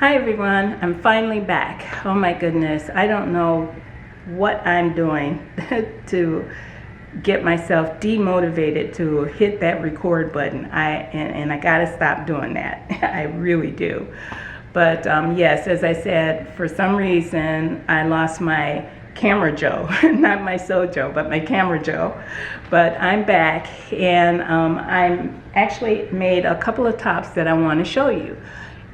Hi everyone, I'm finally back. Oh my goodness, I don't know what I'm doing to get myself demotivated to hit that record button. I gotta stop doing that. I really do. But yes, as I said, for some reason I lost my camera Joe, not my Sojo, but my camera Joe. But I'm back, and I'm actually made a couple of tops that I want to show you.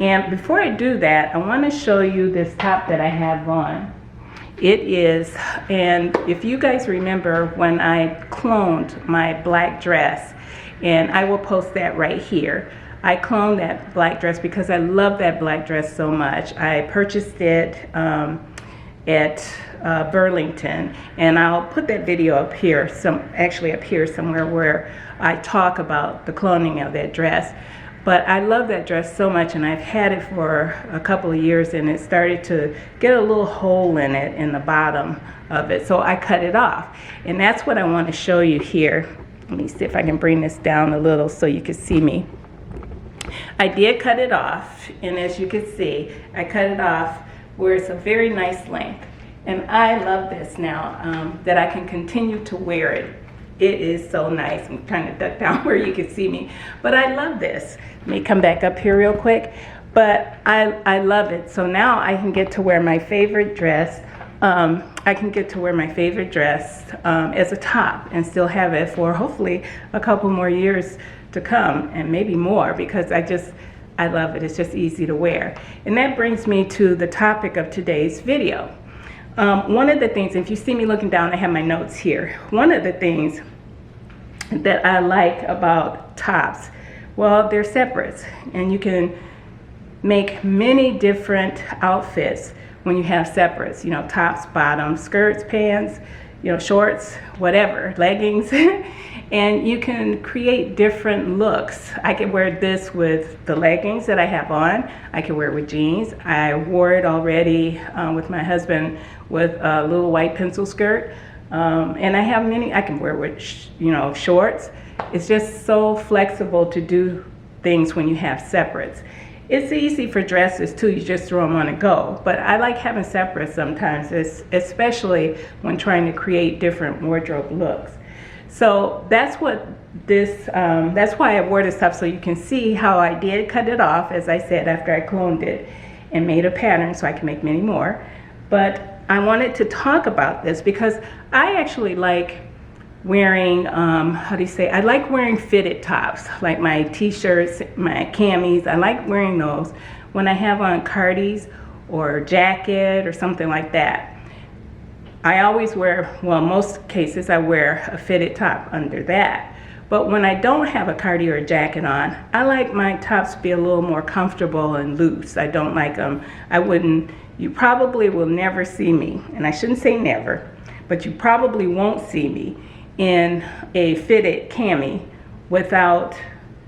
And before I do that, I want to show you this top that I have on. It is, and if you guys remember when I cloned my black dress, and I will post that right here. I cloned that black dress because I love that black dress so much. I purchased it at Burlington, and I'll put that video up here, actually up here somewhere, where I talk about the cloning of that dress. But I love that dress so much, and I've had it for a couple of years, and it started to get a little hole in it in the bottom of it, so I cut it off. And that's what I want to show you here. Let me see if I can bring this down a little so you can see me. I did cut it off, and as you can see, I cut it off where it's a very nice length. And I love this now, that I can continue to wear it. It is so nice. I'm trying to duck down where you can see me, but I love this. Let me come back up here real quick. But I love it. So now I can get to wear my favorite dress. I can get to wear my favorite dress as a top and still have it for hopefully a couple more years to come, and maybe more, because I love it. It's just easy to wear. And that brings me to the topic of today's video. One of the things, if you see me looking down, I have my notes here. One of the things that I like about tops, well, they're separates, and you can make many different outfits when you have separates, you know, tops, bottoms, skirts, pants, you know, shorts, whatever, leggings, and you can create different looks. I could wear this with the leggings that I have on. I could wear it with jeans. I wore it already with my husband with a little white pencil skirt. And I have many, I can wear with, you know, shorts. It's just so flexible to do things when you have separates. It's easy for dresses too, you just throw them on and go. But I like having separates sometimes, especially when trying to create different wardrobe looks. So that's what this, that's why I wore this top, so you can see how I did cut it off, as I said, after I cloned it and made a pattern so I can make many more. But I wanted to talk about this because I actually like wearing, how do you say, I like wearing fitted tops, like my t-shirts, my camis. I like wearing those when I have on cardies or jacket or something like that. I always wear, well, most cases I wear a fitted top under that. But when I don't have a cardi or a jacket on, I like my tops to be a little more comfortable and loose. I don't like them, you probably will never see me, and I shouldn't say never, but you probably won't see me in a fitted cami without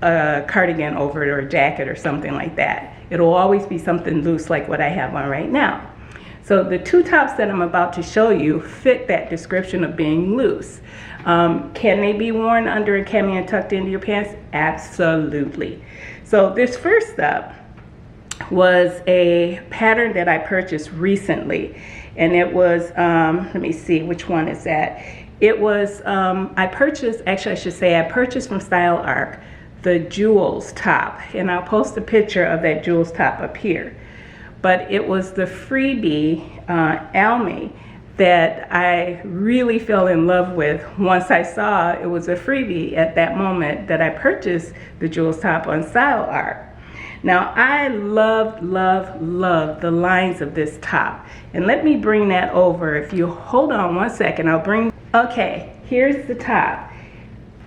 a cardigan over it or a jacket or something like that. It'll always be something loose like what I have on right now. So the two tops that I'm about to show you fit that description of being loose. Can they be worn under a cami and tucked into your pants? Absolutely. So this first up was a pattern that I purchased recently, and it was, let me see, which one is that? It was, I purchased from Style Arc the Jewels top, and I'll post a picture of that Jewels top up here. But it was the freebie Almay that I really fell in love with once I saw it was a freebie at that moment that I purchased the Jewels top on Style Arc. Now I love the lines of this top, and let me bring that over. If you hold on one second, okay, here's the top.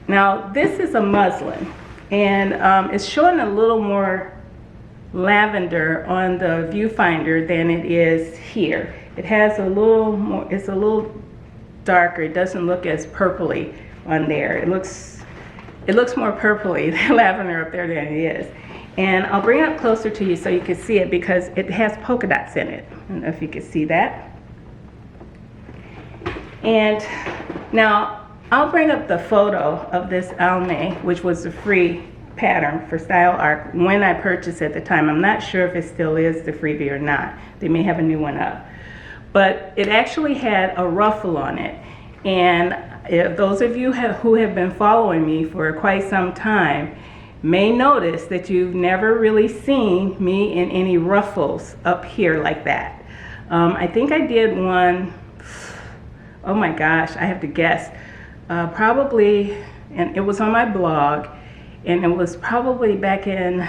Now this is a muslin, and it's showing a little more lavender on the viewfinder than it is here. It has a little more, it's a little darker. It doesn't look as purpley on there. It looks more purpley than lavender up there than it is. And I'll bring it up closer to you so you can see it, because it has polka dots in it. I don't know if you can see that. And now I'll bring up the photo of this Almay, which was the free pattern for Style Arc when I purchased at the time. I'm not sure if it still is the freebie or not. They may have a new one up. But it actually had a ruffle on it. And those of you who have been following me for quite some time may notice that you've never really seen me in any ruffles up here like that. I think I did one, oh my gosh, I have to guess, probably, and it was on my blog, and it was probably back in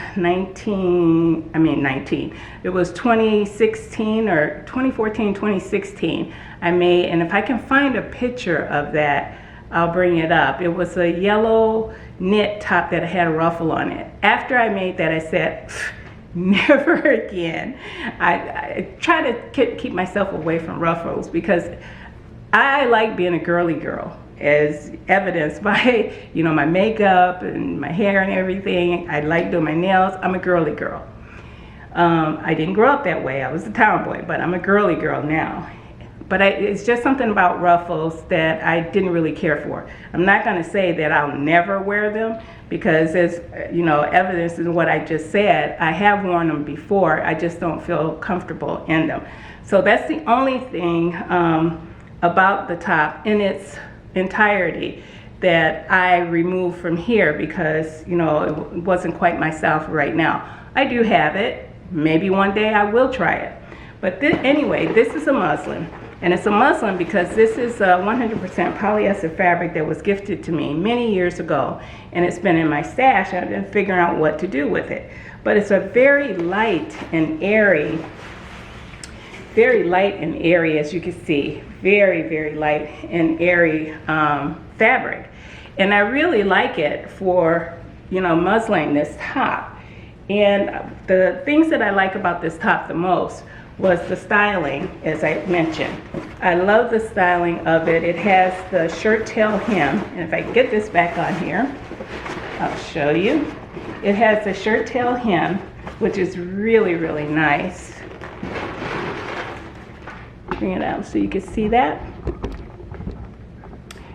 it was 2016 or 2014, 2016 I made, and if I can find a picture of that, I'll bring it up. It was a yellow knit top that had a ruffle on it. After I made that, I said, never again. I try to keep myself away from ruffles because I like being a girly girl, as evidenced by, you know, my makeup and my hair and everything. I like doing my nails. I'm a girly girl. I didn't grow up that way. I was a tomboy, but I'm a girly girl now. But it's just something about ruffles that I didn't really care for. I'm not going to say that I'll never wear them because, as you know, evidence in what I just said, I have worn them before. I just don't feel comfortable in them. So that's the only thing about the top in its entirety that I removed from here because, you know, it wasn't quite myself right now. I do have it. Maybe one day I will try it. But anyway, this is a muslin. And it's a muslin because this is a 100% polyester fabric that was gifted to me many years ago. And it's been in my stash. I've been figuring out what to do with it. But it's a very light and airy, as you can see. Very, very light and airy fabric. And I really like it for, you know, muslining this top. And the things that I like about this top the most was the styling, as I mentioned. I love the styling of it. It has the shirt tail hem, and if I can get this back on here, I'll show you. It has the shirt tail hem, which is really, really nice. Bring it out so you can see that.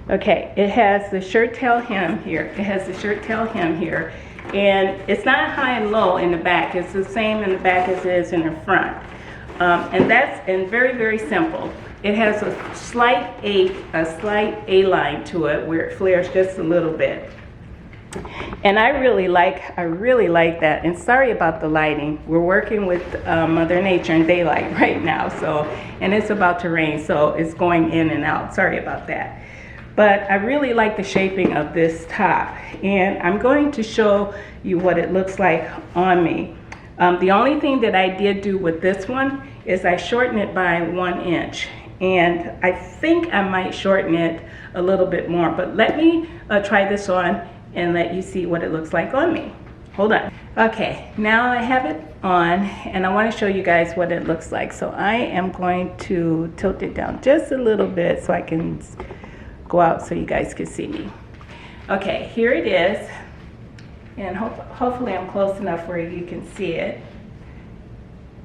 Okay, it has the shirt tail hem here. It has the shirt tail hem here, and it's not high and low in the back. It's the same in the back as it is in the front. And very, very simple. It has a slight A-line to it where it flares just a little bit. And I really like that. And sorry about the lighting. We're working with Mother Nature and daylight right now. And it's about to rain, so it's going in and out. Sorry about that. But I really like the shaping of this top. And I'm going to show you what it looks like on me. The only thing that I did do with this one is I shortened it by 1 inch. And I think I might shorten it a little bit more. But let me try this on and let you see what it looks like on me. Hold on. Okay, now I have it on and I want to show you guys what it looks like. So I am going to tilt it down just a little bit so I can go out so you guys can see me. Okay, here it is. And hopefully I'm close enough where you can see it.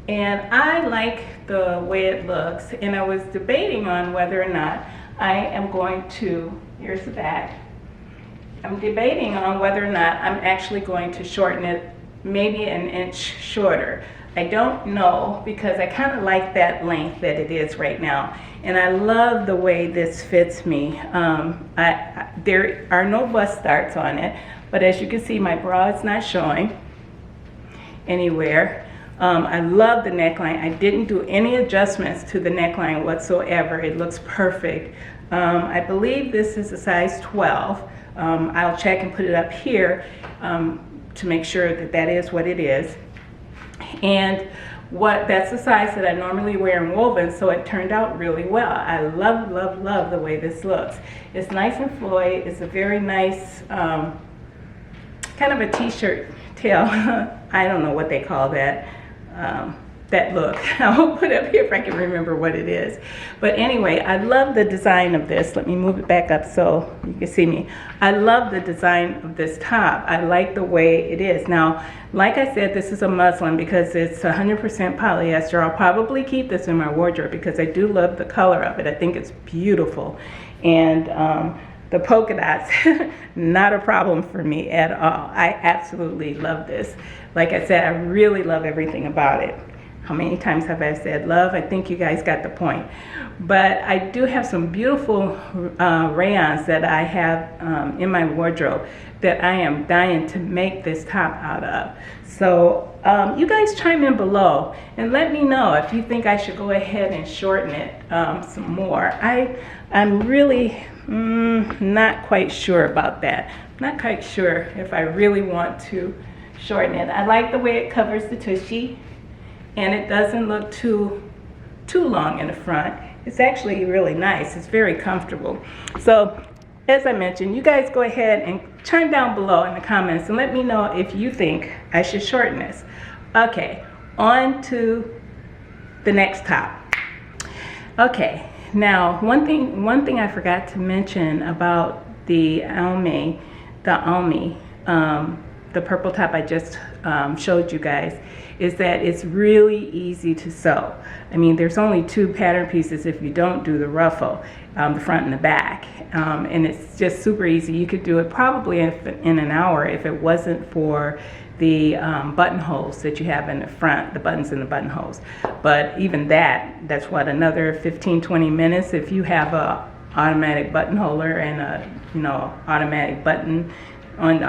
And I like the way it looks, and I was debating on whether or not I am going to, here's the back, I'm debating on whether or not I'm actually going to shorten it maybe 1 inch shorter. I don't know because I kind of like that length that it is right now, and I love the way this fits me. There are no bust starts on it, but as you can see, my bra is not showing anywhere. I love the neckline. I didn't do any adjustments to the neckline whatsoever. It looks perfect. I believe this is a size 12. I'll check and put it up here to make sure that that is what it is. And that's the size that I normally wear in woven, so it turned out really well. I love, love, love the way this looks. It's nice and flowy. It's a very nice kind of a t-shirt tail. I don't know what they call that. That look. I'll put it up here if I can remember what it is. But anyway, I love the design of this. Let me move it back up so you can see me. I love the design of this top. I like the way it is. Now, like I said, this is a muslin because it's 100% polyester. I'll probably keep this in my wardrobe because I do love the color of it. I think it's beautiful. And the polka dots, not a problem for me at all. I absolutely love this. Like I said, I really love everything about it. How many times have I said love? I think you guys got the point. But I do have some beautiful rayons that I have in my wardrobe that I am dying to make this top out of. So you guys chime in below and let me know if you think I should go ahead and shorten it some more. I'm really not quite sure about that. Not quite sure if I really want to shorten it. I like the way it covers the tushy, and it doesn't look too long in the front. It's actually really nice. It's very comfortable. So as I mentioned, you guys go ahead and chime down below in the comments and let me know if you think I should shorten this. Okay, on to the next top. Okay, now one thing I forgot to mention about the Almay, the purple top I just showed you guys, is that it's really easy to sew. I mean, there's only 2 pattern pieces if you don't do the ruffle, the front and the back, and it's just super easy. You could do it probably in an hour if it wasn't for the buttonholes that you have in the front, the buttons in the buttonholes. But even that's what, another 15-20 minutes if you have a automatic buttonholer and a automatic button on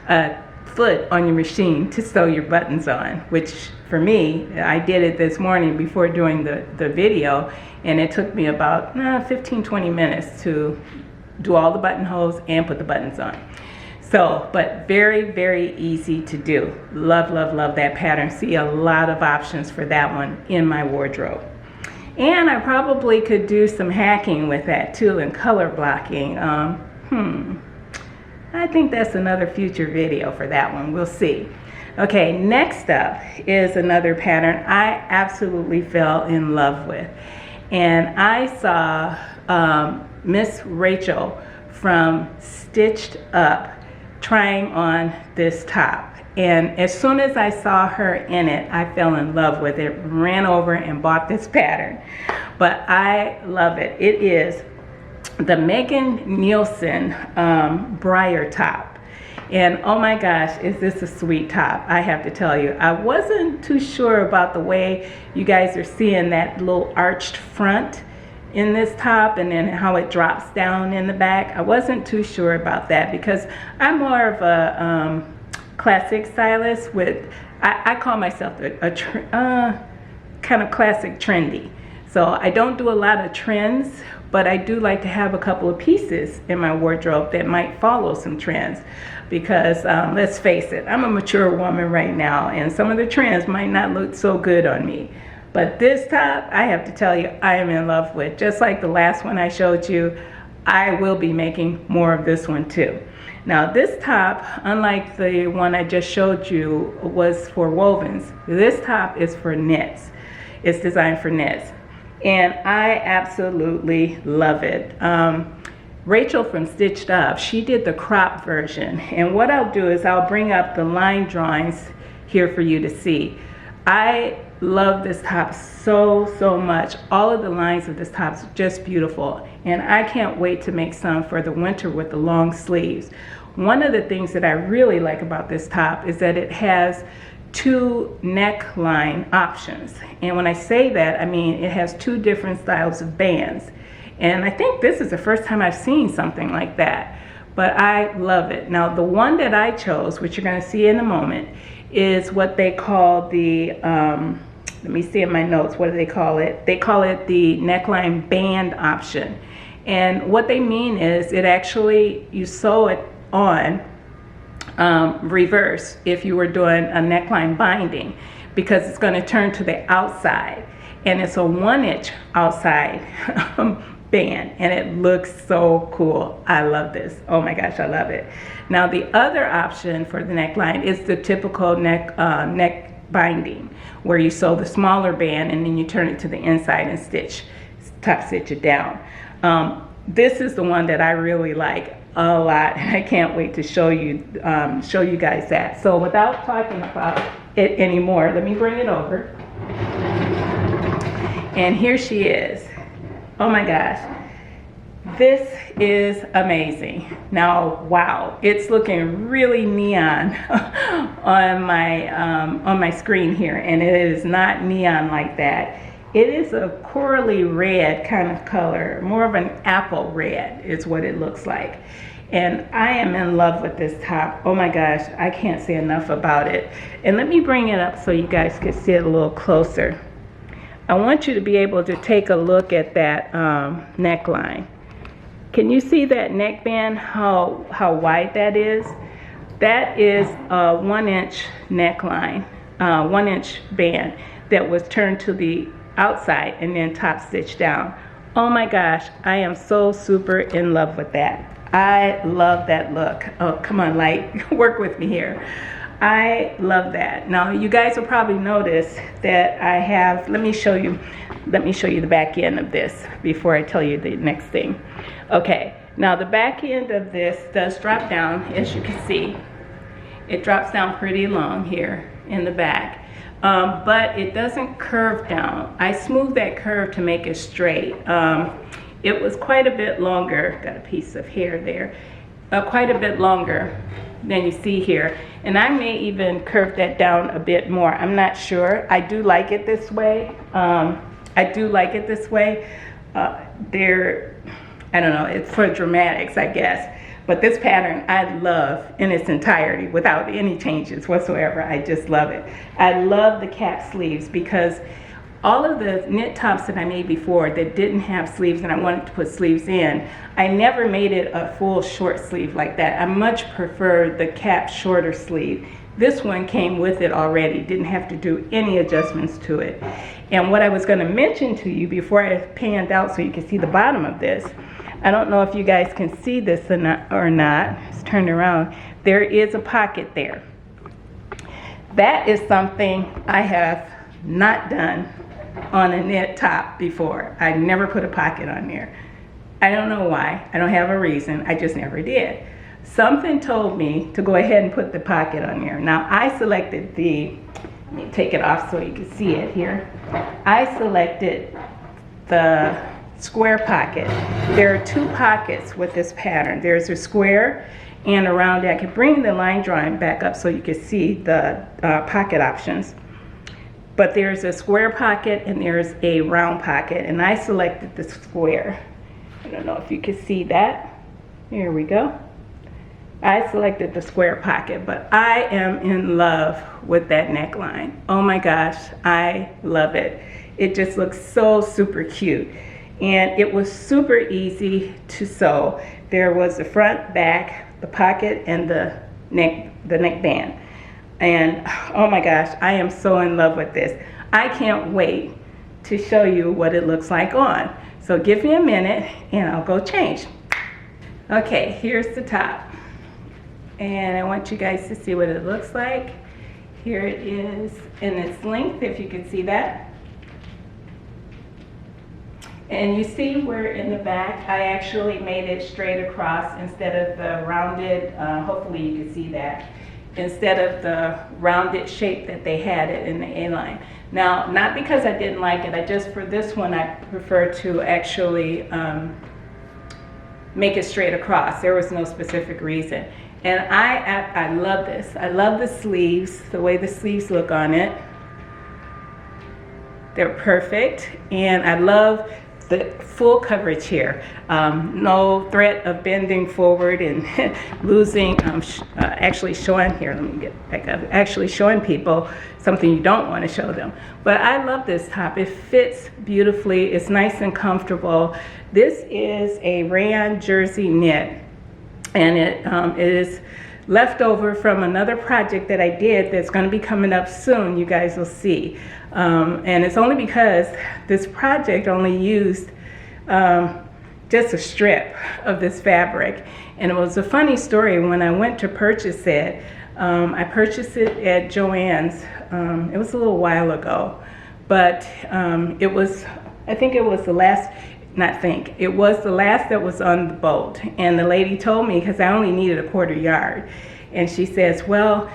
a foot on your machine to sew your buttons on, which for me, I did it this morning before doing the video, and it took me about 15-20 minutes to do all the buttonholes and put the buttons on. So, but very, very easy to do. Love, love, love that pattern. See a lot of options for that one in my wardrobe. And I probably could do some hacking with that too, and color blocking. I think that's another future video for that one. We'll see. Okay, next up is another pattern I absolutely fell in love with. And I saw Miss Rachel from Stitched Up trying on this top. And as soon as I saw her in it, I fell in love with it, ran over and bought this pattern. But I love it. It is the Nielsen Briar top. And oh my gosh, is this a sweet top, I have to tell you. I wasn't too sure about the way you guys are seeing that little arched front in this top and then how it drops down in the back. I wasn't too sure about that because I'm more of a classic stylist with, I call myself a kind of classic trendy. So I don't do a lot of trends, but I do like to have a couple of pieces in my wardrobe that might follow some trends. Because let's face it, I'm a mature woman right now, and some of the trends might not look so good on me. But this top, I have to tell you, I am in love with. Just like the last one I showed you, I will be making more of this one too. Now this top, unlike the one I just showed you, was for wovens. This top is for knits. It's designed for knits. And I absolutely love it. Rachel from Stitched Up, she did the crop version. And what I'll do is I'll bring up the line drawings here for you to see. I love this top so much. All of the lines of this top is just beautiful. And I can't wait to make some for the winter with the long sleeves. One of the things that I really like about this top is that it has 2 neckline options. And when I say that, I mean it has 2 different styles of bands. And I think this is the first time I've seen something like that. But I love it. Now the one that I chose, which you're going to see in a moment, is what they call the, let me see in my notes, what do they call it? They call it the neckline band option. And what they mean is it actually, you sew it on reverse if you were doing a neckline binding, because it's going to turn to the outside, and it's a 1-inch outside band, and it looks so cool. I love this. Oh my gosh, I love it. Now the other option for the neckline is the typical neck binding, where you sew the smaller band and then you turn it to the inside and top stitch it down. This is the one that I really like a lot. I can't wait to show you guys that. So without talking about it anymore, let me bring it over. And here she is. Oh my gosh. This is amazing. Now, wow, it's looking really neon on my screen here, and it is not neon like that. It is a corally red kind of color, more of an apple red is what it looks like. And I am in love with this top. Oh my gosh, I can't say enough about it. And let me bring it up so you guys can see it a little closer. I want you to be able to take a look at that neckline. Can you see that neckband, how wide that is? That is a 1-inch neckline, 1-inch band that was turned to the outside and then top stitched down. Oh my gosh, I am so super in love with that. I love that look. Oh, come on, Light, work with me here. I love that. Now, you guys will probably notice that I have, let me show you the back end of this before I tell you the next thing. Okay, now the back end of this does drop down, as you can see. It drops down pretty long here in the back, but it doesn't curve down. I smoothed that curve to make it straight. It was quite a bit longer, got a piece of hair there, quite a bit longer than you see here. And I may even curve that down a bit more. I'm not sure. I do like it this way. I do like it this way. I don't know, it's for dramatics, I guess. But this pattern I love in its entirety without any changes whatsoever. I just love it. I love the cap sleeves because all of the knit tops that I made before that didn't have sleeves and I wanted to put sleeves in, I never made it a full short sleeve like that. I much prefer the cap shorter sleeve. This one came with it already, didn't have to do any adjustments to it. And what I was going to mention to you before I panned out so you can see the bottom of this, I don't know if you guys can see this or not. It's turned around. There is a pocket there. That is something I have not done on a knit top before. I never put a pocket on there. I don't know why. I don't have a reason. I just never did. Something told me to go ahead and put the pocket on there. Now I selected let me take it off so you can see it here. I selected the square pocket. There are two pockets with this pattern. There's a square and a round. I can bring the line drawing back up so you can see the pocket options. But there's a square pocket and there's a round pocket, and I selected the square. I don't know if you can see that. Here we go. I selected the square pocket, but I am in love with that neckline. Oh my gosh, I love it. It just looks so super cute. And it was super easy to sew. There was the front, back, the pocket, and the neckband. And oh my gosh, I am so in love with this. I can't wait to show you what it looks like on. So give me a minute and I'll go change. Okay, here's the top. And I want you guys to see what it looks like. Here it is in its length, if you can see that. And you see where in the back I actually made it straight across instead of the rounded, hopefully you can see that, instead of the rounded shape that they had it in the A-line. Now, not because I didn't like it, just for this one I prefer to actually make it straight across. There was no specific reason. And I love this. I love the sleeves, the way the sleeves look on it. They're perfect. And I love the full coverage here. No threat of bending forward and losing, actually showing, here, let me get back up, actually showing people something you don't want to show them. But I love this top. It fits beautifully. It's nice and comfortable. This is a rayon jersey knit, and it is left over from another project that I did that's going to be coming up soon. You guys will see. And it's only because this project only used just a strip of this fabric. And it was a funny story. When I went to purchase it, I purchased it at Joann's. It was a little while ago, but it was, I think it was the last, it was the last that was on the boat. And the lady told me, because I only needed a 1/4 yard, and she says, well,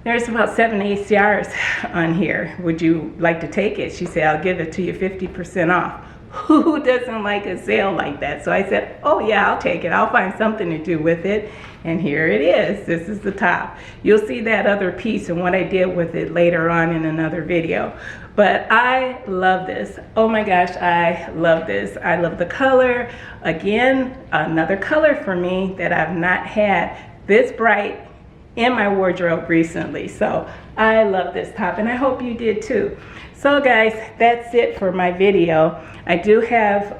there's about 7/8 yards on here. Would you like to take it? She said, I'll give it to you 50% off. Who doesn't like a sale like that? So I said, oh yeah, I'll take it. I'll find something to do with it. And here it is. This is the top. You'll see that other piece and what I did with it later on in another video. But I love this. Oh my gosh, I love this. I love the color. Again, another color for me that I've not had this bright in my wardrobe recently. So I love this top, and I hope you did too. So guys, that's it for my video. I do have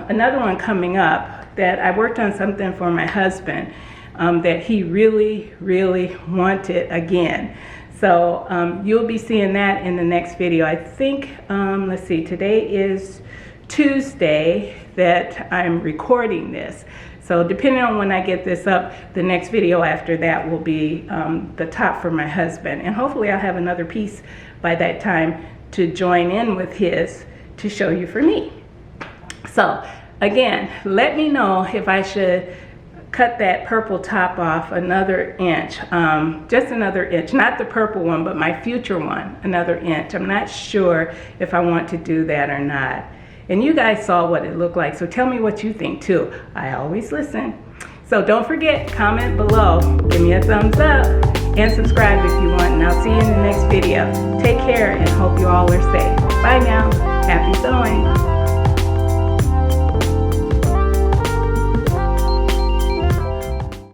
another one coming up that I worked on something for my husband that he really wanted again. So you'll be seeing that in the next video. I think, let's see, today is Tuesday that I'm recording this. So depending on when I get this up, the next video after that will be the top for my husband. And hopefully I'll have another piece by that time to join in with his to show you for me. So again, let me know if I should cut that purple top off another inch, just another inch, not the purple one, but my future one, another inch. I'm not sure if I want to do that or not. And you guys saw what it looked like, so tell me what you think too. I always listen. So don't forget, comment below, give me a thumbs up, and subscribe if you want, and I'll see you in the next video. Take care and hope you all are safe. Bye now. Happy sewing.